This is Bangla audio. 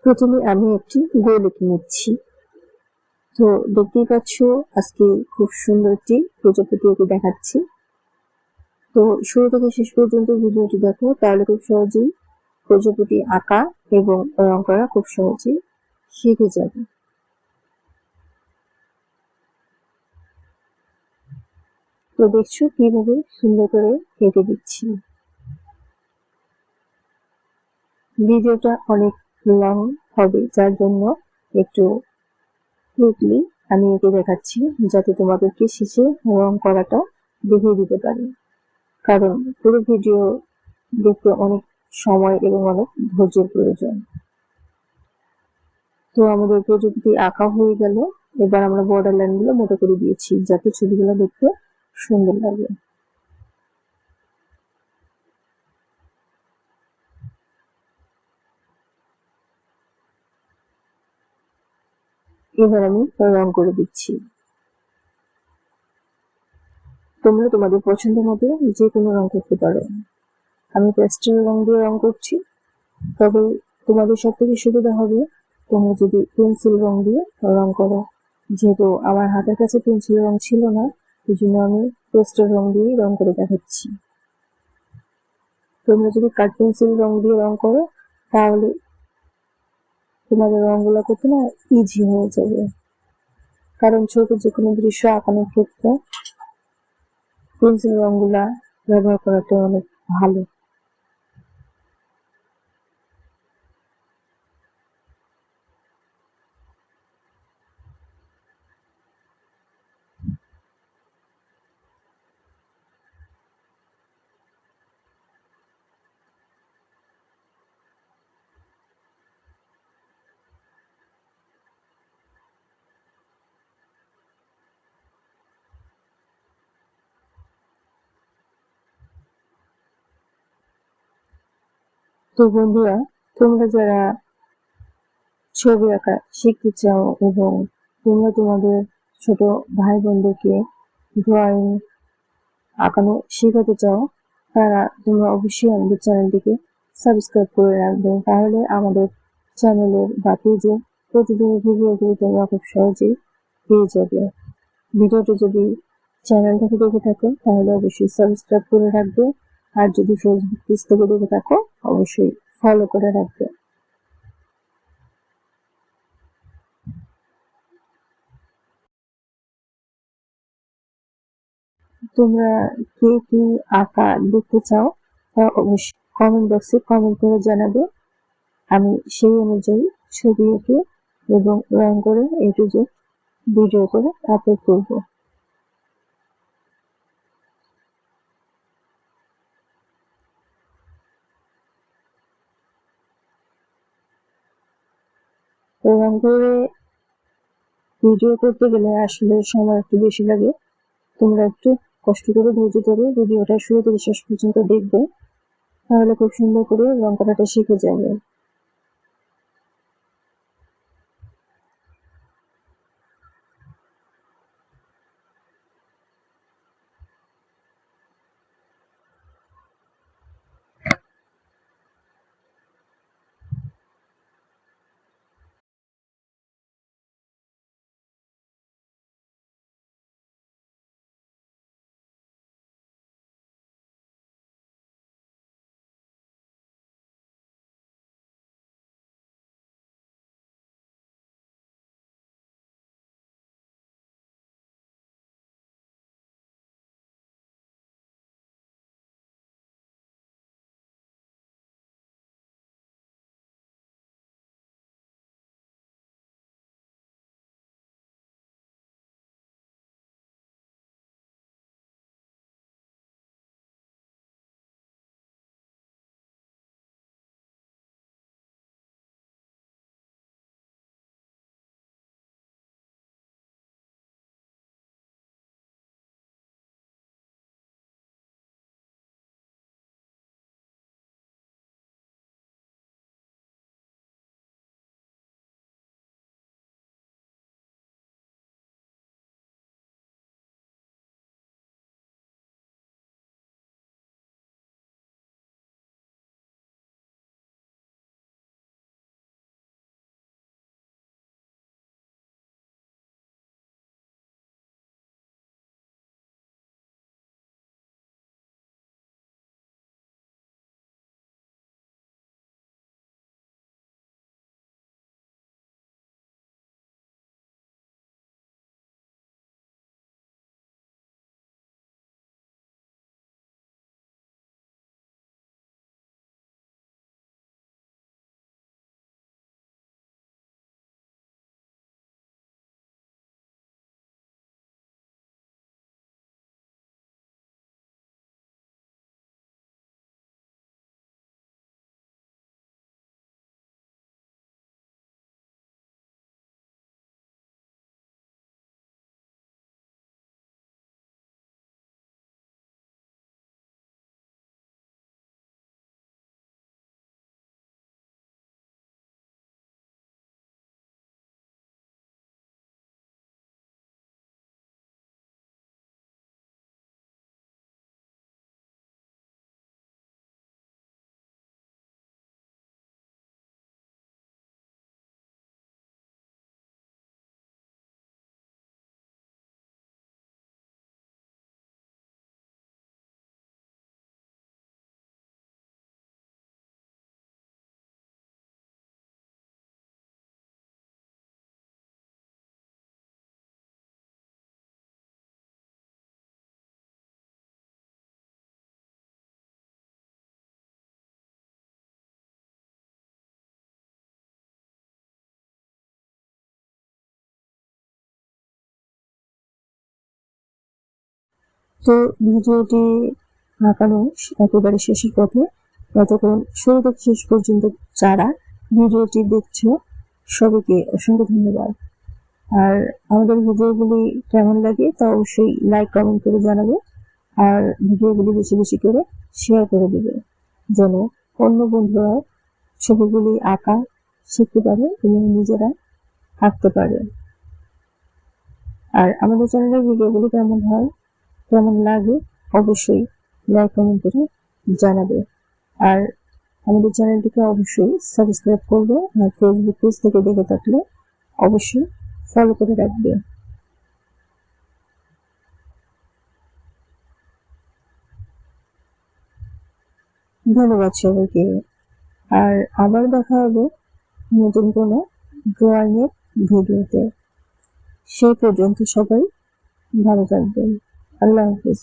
প্রথমে আমি একটি গোল এঁকে নিচ্ছি। তো দেখতেই পাচ্ছ আজকে খুব সুন্দর একটি প্রজাপতি এঁকে দেখাচ্ছি। তো শুরু থেকে শেষ পর্যন্ত ভিডিওটি দেখো, তাহলে খুব সহজেই প্রজাপতি আঁকা এবং রং করা খুব সহজেই শিখে যাবে। তো দেখছো কিভাবে সুন্দর করে এঁকে দিচ্ছি। ভিডিওটা অনেক লং হবে, যার জন্য একটু কুইকলি আমি এঁকে দেখাচ্ছি, যাতে তোমাদেরকে শেষে রং করাটা দেখিয়ে দিতে পারি। কারণ পুরো ভিডিও দেখতে অনেক সময় এবং অনেক ধৈর্যের প্রয়োজন। তো আমাদের প্রজাপতি আঁকা হয়ে গেল। এবার আমরা বর্ডার লাইন গুলো মোটা করে দিয়েছি, যাতে ছবিগুলো দেখতে সুন্দর লাগে। এবার আমি রং করে দিচ্ছি। তোমরা তোমাদের পছন্দ মতো যে কোনো রং করতে পারো। আমি পেস্টেল রং দিয়ে রং করছি, তবে তোমাদের সব থেকে সুবিধা হবে তোমরা যদি পেন্সিল রং দিয়ে রং করো। যেহেতু আমার হাতের কাছে পেন্সিল রং ছিল না, এই জন্য আমি পেস্টেল রং দিয়ে রং করে দেখাচ্ছি। তোমরা যদি কাঠ পেন্সিল রং দিয়ে রং করো, তাহলে তোমাদের রংগুলো করতে না ইজি হয়ে যাবে। কারণ ছোট যে কোনো দৃশ্য আঁকানোর ক্ষেত্রে পেন্সিল রংগুলা ব্যবহার করাটা অনেক ভালো। তো বন্ধুরা, তোমরা যারা ছবি আঁকা শিখতে চাও এবং তোমরা তোমাদের ছোট ভাই বোনদেরকে ড্রয়িং আঁকানো শেখাতে চাও, তারা তোমরা অবশ্যই আমাদের চ্যানেলটিকে সাবস্ক্রাইব করে রাখবে। তাহলে আমাদের চ্যানেলের বা পেজে প্রতিদিন ভিডিওগুলো তোমরা খুব সহজেই পেয়ে যাবে। ভিডিওটি যদি চ্যানেল থেকে দেখে থাকো, তাহলে অবশ্যই সাবস্ক্রাইব করে রাখবে। আর যদি ফেসবুক পেজ থেকে দেখে থাকো, অবশ্যই ফলো করে রাখবে। তোমরা কে কি আঁকা দেখতে চাও, তা অবশ্যই কমেন্ট বক্সে কমেন্ট করে জানাবে। আমি সেই অনুযায়ী ছবি এঁকে এবং রং করে A to Z ভিডিও করে আপলোড করবো। রং করে ভিডিও করতে গেলে আসলে সময় একটু বেশি লাগে। তোমরা একটু কষ্ট করে ধৈর্য ধরে ভিডিওটা শুরু থেকে শেষ পর্যন্ত দেখবে, তাহলে খুব সুন্দর করে রং করাটা শিখে যাবে। তো ভিডিওটি আঁকানো একেবারে শেষের পথে। ততক্ষণ শুরু থেকে শেষ পর্যন্ত যারা ভিডিওটি দেখছো সবাইকে অসংখ্য ধন্যবাদ। আর আমাদের ভিডিওগুলি কেমন লাগে তা অবশ্যই লাইক কমেন্ট করে জানাবে, আর ভিডিওগুলি বেশি বেশি করে শেয়ার করে দেবে, যেন অন্য বন্ধুরা ছবিগুলি আঁকা শিখতে পারে এবং নিজেরা আঁকতে পারে। আর আমাদের চ্যানেলের ভিডিওগুলি কেমন লাগে অবশ্যই লাইক কমেন্ট করে জানাবে। আর আমাদের চ্যানেলটিকে অবশ্যই সাবস্ক্রাইব করবে, আর ফেসবুক পেজ থেকে দেখে থাকলে অবশ্যই ফলো করে রাখবে। ধন্যবাদ সবাইকে। আর আবার দেখা হবে নতুন কোনো ড্রয়িং এর ভিডিওতে। সেই পর্যন্ত সবাই ভালো থাকবেন। আল্লাহ হাফিজ।